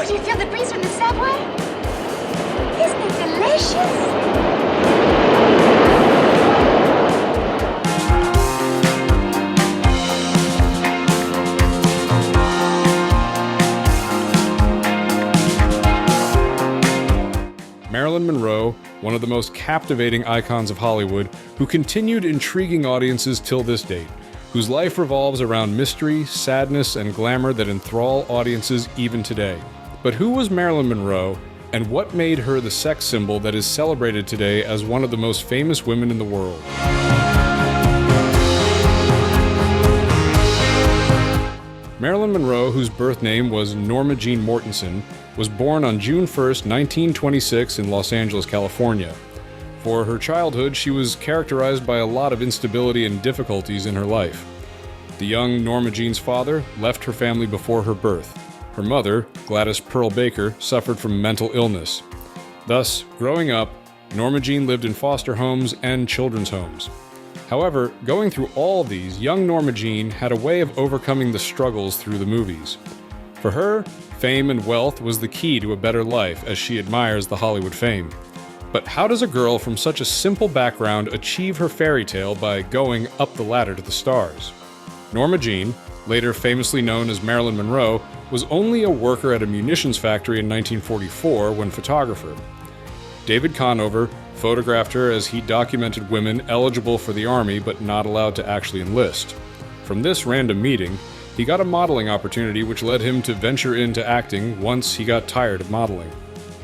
Do you feel the breeze from the subway? Isn't it delicious? Marilyn Monroe, one of the most captivating icons of Hollywood, who continued intriguing audiences till this date, whose life revolves around mystery, sadness, and glamour that enthrall audiences even today. But who was Marilyn Monroe, and what made her the sex symbol that is celebrated today as one of the most famous women in the world? Marilyn Monroe, whose birth name was NormaJean Mortensen, was born on June 1, 1926 in Los Angeles, California. For her childhood, she was characterized by a lot of instability and difficulties in her life. The young Norma Jean's father left her family before her birth. Her mother, Gladys Pearl Baker, suffered from mental illness. Thus, growing up, Norma Jean lived in foster homes and children's homes. However, going through all of these, young Norma Jean had a way of overcoming the struggles through the movies. For her, fame and wealth was the key to a better life, as she admires the Hollywood fame. But how does a girl from such a simple background achieve her fairy tale by going up the ladder to the stars? Norma Jean, later famously known as Marilyn Monroe, was only a worker at a munitions factory in 1944 when photographer. David Conover photographed her as he documented women eligible for the army but not allowed to actually enlist. From this random meeting, he got a modeling opportunity which led him to venture into acting once he got tired of modeling.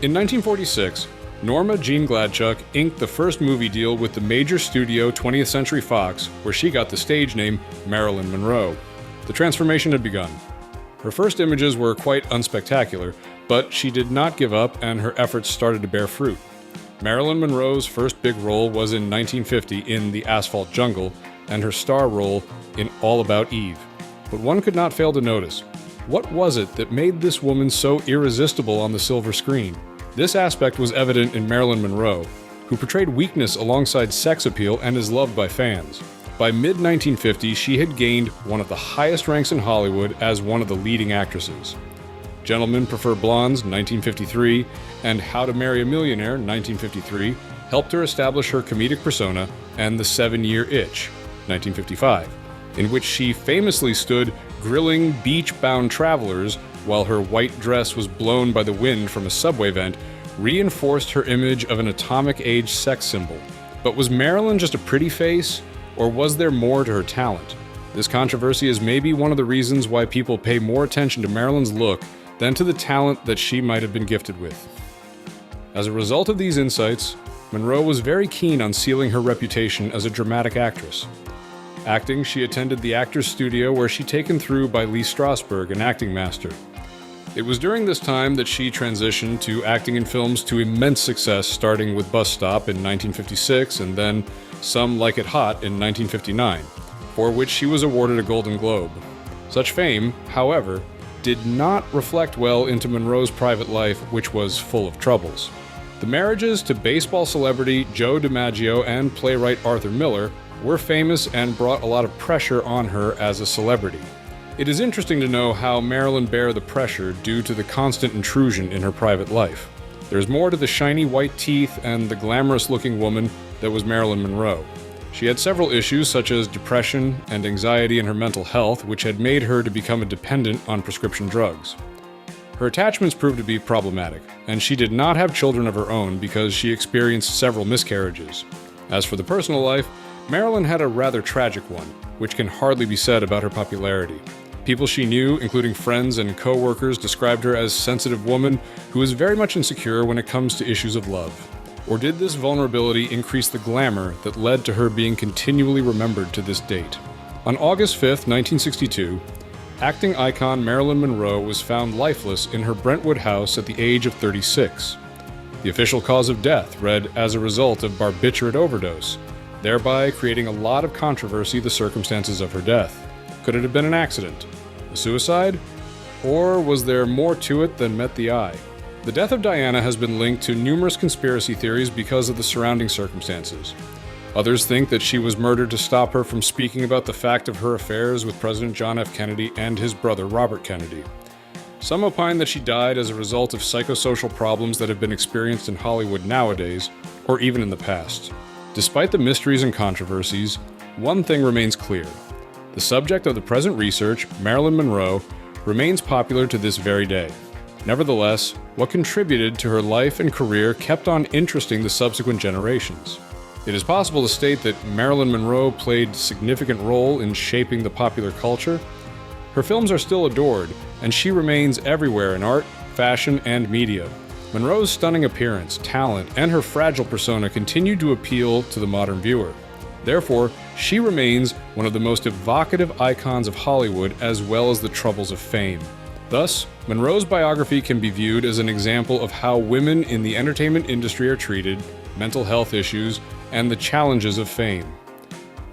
In 1946, Norma Jean Gladchuck inked the first movie deal with the major studio 20th Century Fox, where she got the stage name Marilyn Monroe. The transformation had begun. Her first images were quite unspectacular, but she did not give up and her efforts started to bear fruit. Marilyn Monroe's first big role was in 1950 in The Asphalt Jungle, and her star role in All About Eve. But one could not fail to notice, what was it that made this woman so irresistible on the silver screen? This aspect was evident in Marilyn Monroe, who portrayed weakness alongside sex appeal and is loved by fans. By mid-1950, she had gained one of the highest ranks in Hollywood as one of the leading actresses. Gentlemen Prefer Blondes, 1953, and How to Marry a Millionaire, 1953, helped her establish her comedic persona, and The 7-Year Itch, 1955, in which she famously stood grilling beach-bound travelers while her white dress was blown by the wind from a subway vent, reinforced her image of an atomic-age sex symbol. But was Marilyn just a pretty face, or was there more to her talent? This controversy is maybe one of the reasons why people pay more attention to Marilyn's look than to the talent that she might have been gifted with. As a result of these insights, Monroe was very keen on sealing her reputation as a dramatic actress. Acting, she attended the Actors Studio where she taken through by Lee Strasberg, an acting master. It was during this time that she transitioned to acting in films to immense success, starting with Bus Stop in 1956 and then Some Like It Hot in 1959, for which she was awarded a Golden Globe. Such fame, however, did not reflect well into Monroe's private life, which was full of troubles. The marriages to baseball celebrity Joe DiMaggio and playwright Arthur Miller were famous and brought a lot of pressure on her as a celebrity. It is interesting to know how Marilyn bare the pressure due to the constant intrusion in her private life. There's more to the shiny white teeth and the glamorous-looking woman that was Marilyn Monroe. She had several issues such as depression and anxiety in her mental health, which had made her to become a dependent on prescription drugs. Her attachments proved to be problematic, and she did not have children of her own because she experienced several miscarriages. As for the personal life, Marilyn had a rather tragic one, which can hardly be said about her popularity. People she knew, including friends and co-workers, described her as a sensitive woman who was very much insecure when it comes to issues of love. Or did this vulnerability increase the glamour that led to her being continually remembered to this date? On August 5, 1962, acting icon Marilyn Monroe was found lifeless in her Brentwood house at the age of 36. The official cause of death read as a result of barbiturate overdose, thereby creating a lot of controversy the circumstances of her death. Could it have been an accident? A suicide? Or was there more to it than met the eye? The death of Diana has been linked to numerous conspiracy theories because of the surrounding circumstances. Others think that she was murdered to stop her from speaking about the fact of her affairs with President John F. Kennedy and his brother Robert Kennedy. Some opine that she died as a result of psychosocial problems that have been experienced in Hollywood nowadays, or even in the past. Despite the mysteries and controversies, one thing remains clear. The subject of the present research, Marilyn Monroe, remains popular to this very day. Nevertheless, what contributed to her life and career kept on interesting the subsequent generations. It is possible to state that Marilyn Monroe played a significant role in shaping the popular culture. Her films are still adored, and she remains everywhere in art, fashion, and media. Monroe's stunning appearance, talent, and her fragile persona continue to appeal to the modern viewer. Therefore, she remains one of the most evocative icons of Hollywood as well as the troubles of fame. Thus, Monroe's biography can be viewed as an example of how women in the entertainment industry are treated, mental health issues, and the challenges of fame.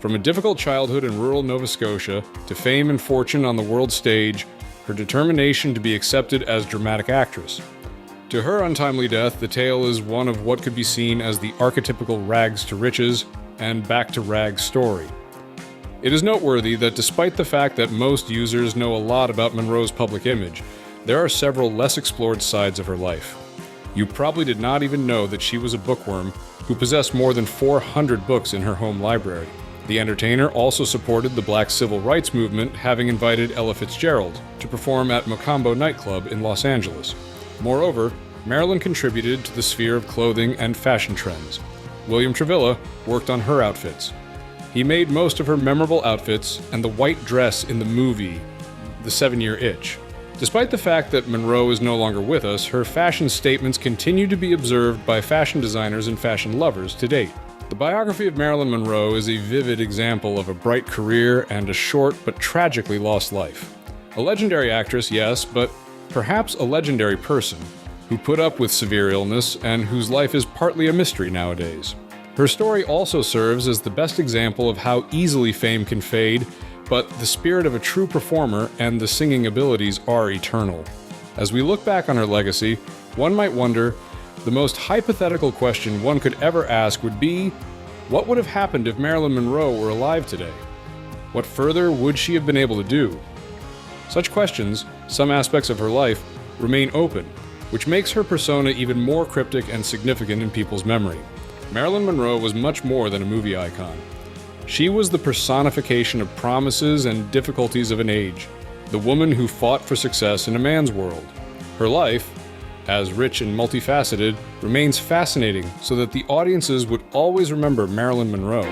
From a difficult childhood in rural Nova Scotia to fame and fortune on the world stage, her determination to be accepted as dramatic actress. To her untimely death, the tale is one of what could be seen as the archetypical rags to riches and back to rags story. It is noteworthy that despite the fact that most users know a lot about Monroe's public image, there are several less explored sides of her life. You probably did not even know that she was a bookworm who possessed more than 400 books in her home library. The entertainer also supported the Black Civil Rights Movement, having invited Ella Fitzgerald to perform at Mocambo nightclub in Los Angeles. Moreover, Marilyn contributed to the sphere of clothing and fashion trends. William Travilla worked on her outfits. He made most of her memorable outfits and the white dress in the movie, The 7-Year Itch. Despite the fact that Monroe is no longer with us, her fashion statements continue to be observed by fashion designers and fashion lovers to date. The biography of Marilyn Monroe is a vivid example of a bright career and a short but tragically lost life. A legendary actress, yes, but perhaps a legendary person, who put up with severe illness and whose life is partly a mystery nowadays. Her story also serves as the best example of how easily fame can fade, but the spirit of a true performer and the singing abilities are eternal. As we look back on her legacy, one might wonder, the most hypothetical question one could ever ask would be, what would have happened if Marilyn Monroe were alive today? What further would she have been able to do? Such questions, some aspects of her life, remain open, which makes her persona even more cryptic and significant in people's memory. Marilyn Monroe was much more than a movie icon. She was the personification of promises and difficulties of an age, the woman who fought for success in a man's world. Her life, as rich and multifaceted, remains fascinating so that the audiences would always remember Marilyn Monroe.